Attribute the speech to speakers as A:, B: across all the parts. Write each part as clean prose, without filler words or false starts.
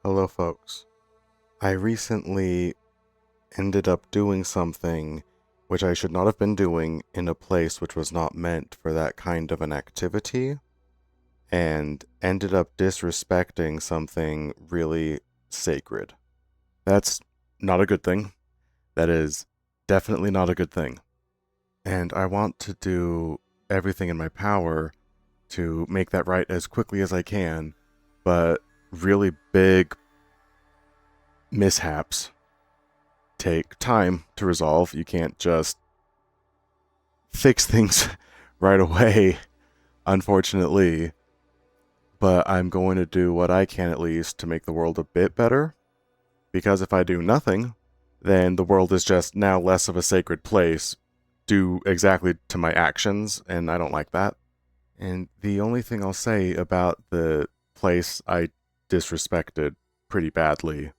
A: Hello, folks. I recently ended up doing something which I should not have been doing in a place which was not meant for that kind of an activity, and ended up disrespecting something really sacred. That's not a good thing. That is definitely not a good thing. And I want to do everything in my power to make that right as quickly as I can, but really big mishaps take time to resolve. You can't just fix things right away, unfortunately. But I'm going to do what I can at least to make the world a bit better. Because if I do nothing, then the world is just now less of a sacred place due exactly to my actions, and I don't like that. And the only thing I'll say about the place I disrespected pretty badly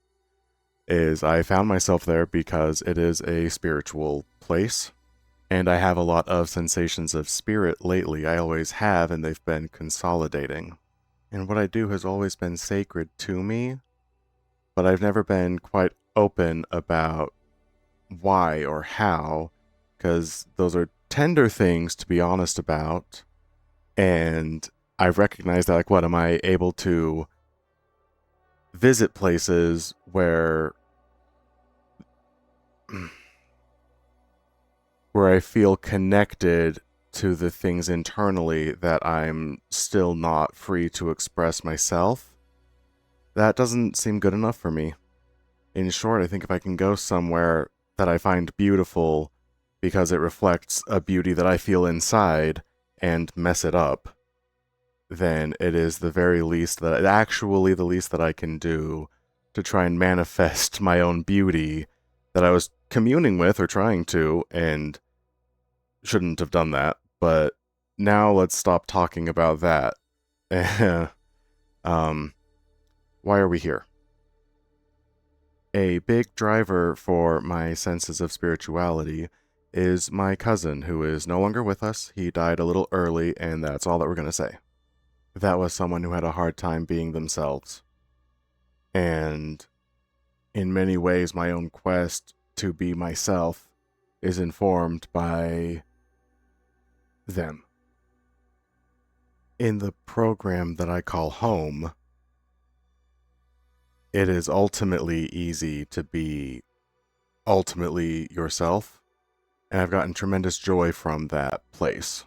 A: is I found myself there because it is a spiritual place, and I have a lot of sensations of spirit lately. I always have, and they've been consolidating. And what I do has always been sacred to me, but I've never been quite open about why or how, because those are tender things to be honest about. And I've recognized that, like, what am I able to visit places where I feel connected to the things internally that I'm still not free to express myself? That doesn't seem good enough for me. In short, I think if I can go somewhere that I find beautiful because it reflects a beauty that I feel inside and mess it up, then it is the very least that, actually the least that I can do to try and manifest my own beauty that I was communing with or trying to, and shouldn't have done that. But now let's stop talking about that. um, why are we here? A big driver for my senses of spirituality is my cousin, who is no longer with us. He died a little early, and that's all that we're going to say. That was someone who had a hard time being themselves. And in many ways, my own quest to be myself is informed by them. In the program that I call home, it is ultimately easy to be ultimately yourself, and I've gotten tremendous joy from that place.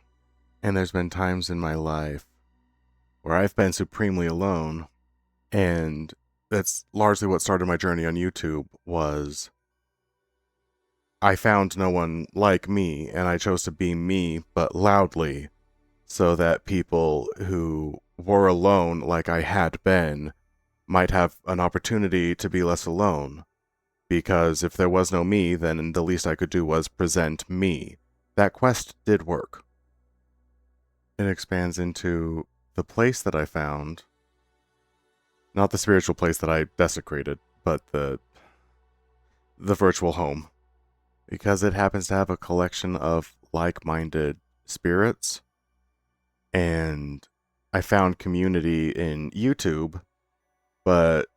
A: And there's been times in my life where I've been supremely alone, and that's largely what started my journey on YouTube. Was I found no one like me, and I chose to be me, but loudly, so that people who were alone like I had been might have an opportunity to be less alone. Because if there was no me, then the least I could do was present me. That quest did work. It expands into the place that I found, not the spiritual place that I desecrated, but the virtual home, because it happens to have a collection of like-minded spirits, and I found community in YouTube, but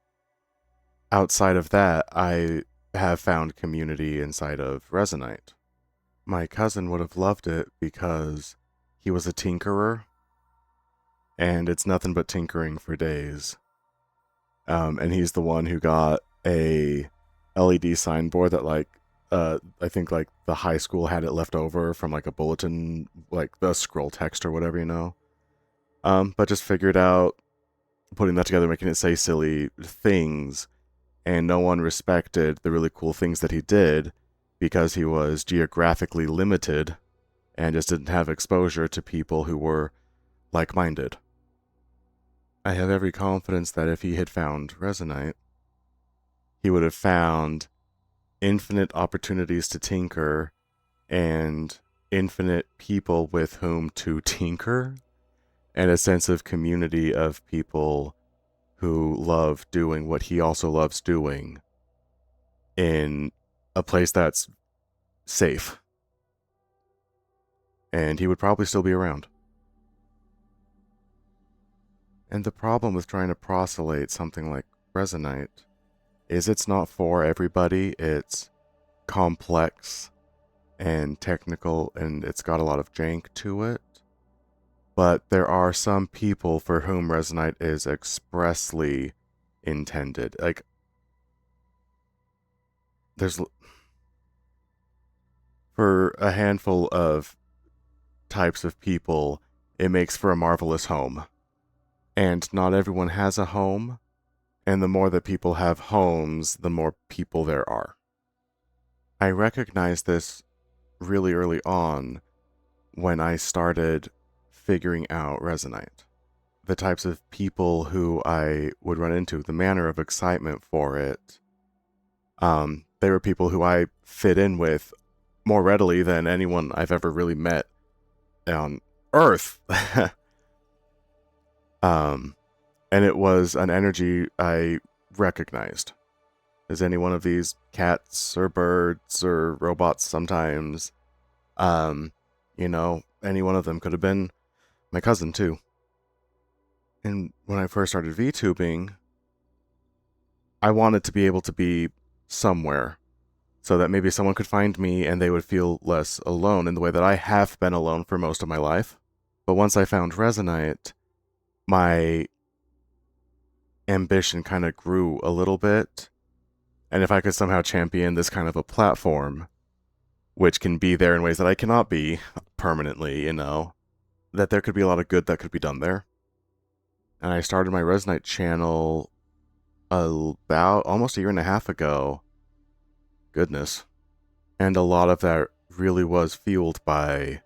A: outside of that, I have found community inside of Resonite. My cousin would have loved it because he was a tinkerer, and it's nothing but tinkering for days. And he's the one who got a LED signboard that, like, I think like the high school had it left over from like a bulletin, like the scroll text or whatever, you know. But just figured out putting that together, making it say silly things, and no one respected the really cool things that he did because he was geographically limited and just didn't have exposure to people who were like-minded. I have every confidence that if he had found Resonite, he would have found infinite opportunities to tinker and infinite people with whom to tinker, and a sense of community of people who love doing what he also loves doing in a place that's safe. And he would probably still be around. And the problem with trying to proselyte something like Resonite is it's not for everybody. It's complex and technical, and it's got a lot of jank to it. But there are some people for whom Resonite is expressly intended. Like, there's for a handful of types of people, it makes for a marvelous home. And not everyone has a home, and the more that people have homes, the more people there are. I recognized this really early on when I started figuring out Resonite. The types of people who I would run into, the manner of excitement for it, they were people who I fit in with more readily than anyone I've ever really met on Earth. And it was an energy I recognized. As any one of these cats or birds or robots sometimes, any one of them could have been my cousin too. And when I first started VTubing, I wanted to be able to be somewhere so that maybe someone could find me and they would feel less alone in the way that I have been alone for most of my life. But once I found Resonite, my ambition kind of grew a little bit. And if I could somehow champion this kind of a platform, which can be there in ways that I cannot be permanently, that there could be a lot of good that could be done there. And I started my Resonite channel about almost a year and a half ago. Goodness. And a lot of that really was fueled by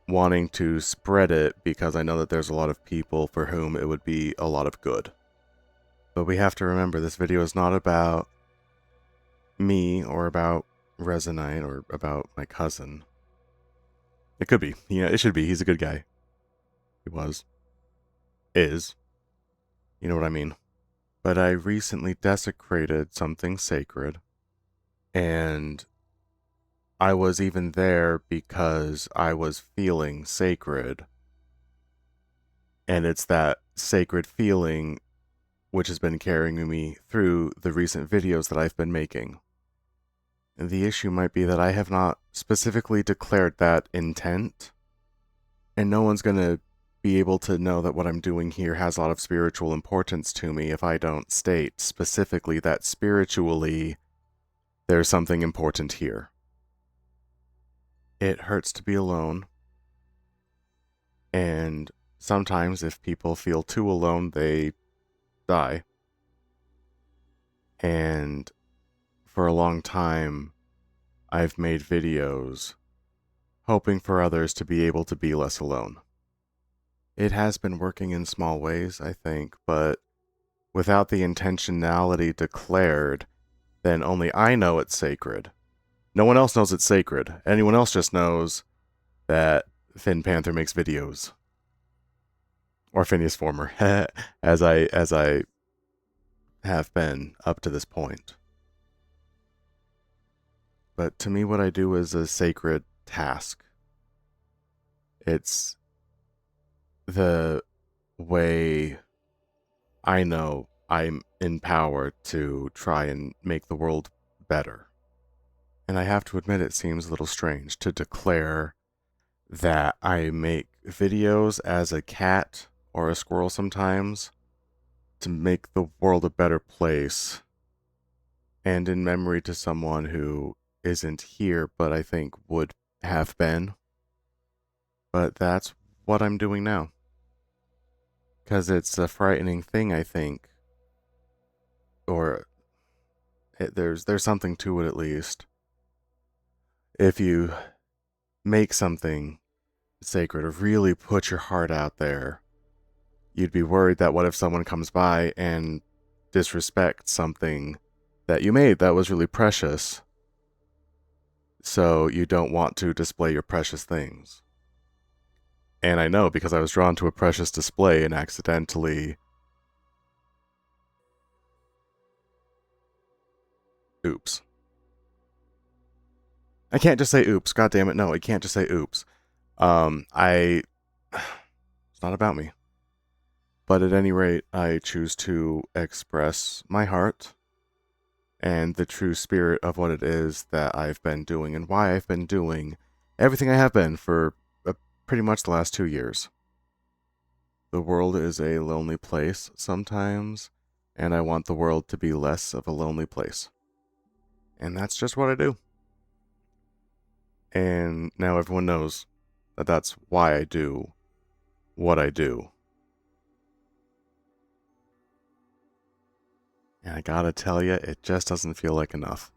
A: wanting to spread it because I know that there's a lot of people for whom it would be a lot of good. But we have to remember this video is not about me or about Resonite or about my cousin. It could be. It should be. He's a good guy. He was. Is. You know what I mean. But I recently desecrated something sacred. And I was even there because I was feeling sacred. And it's that sacred feeling which has been carrying me through the recent videos that I've been making. And the issue might be that I have not specifically declared that intent. And no one's going to be able to know that what I'm doing here has a lot of spiritual importance to me if I don't state specifically that spiritually there's something important here. It hurts to be alone. And sometimes if people feel too alone, they die. And for a long time, I've made videos hoping for others to be able to be less alone. It has been working in small ways, I think, but without the intentionality declared, then only I know it's sacred. No one else knows it's sacred. Anyone else just knows that Finn Panther makes videos. Or Phineas Former, as I have been up to this point. But to me, what I do is a sacred task. It's the way I know I'm empowered to try and make the world better. And I have to admit it seems a little strange to declare that I make videos as a cat or a squirrel sometimes to make the world a better place, and in memory to someone who isn't here but I think would have been. But that's what I'm doing now. Because it's a frightening thing, I think. Or there's something to it at least. If you make something sacred or really put your heart out there, you'd be worried that what if someone comes by and disrespects something that you made that was really precious. So you don't want to display your precious things. And I know because I was drawn to a precious display and accidentally... Oops. I can't just say oops. God damn it. No, I can't just say oops. It's not about me. But at any rate, I choose to express my heart and the true spirit of what it is that I've been doing and why I've been doing everything I have been for pretty much the last 2 years. The world is a lonely place sometimes, and I want the world to be less of a lonely place. And that's just what I do. And now everyone knows that that's why I do what I do. And I gotta tell you, it just doesn't feel like enough.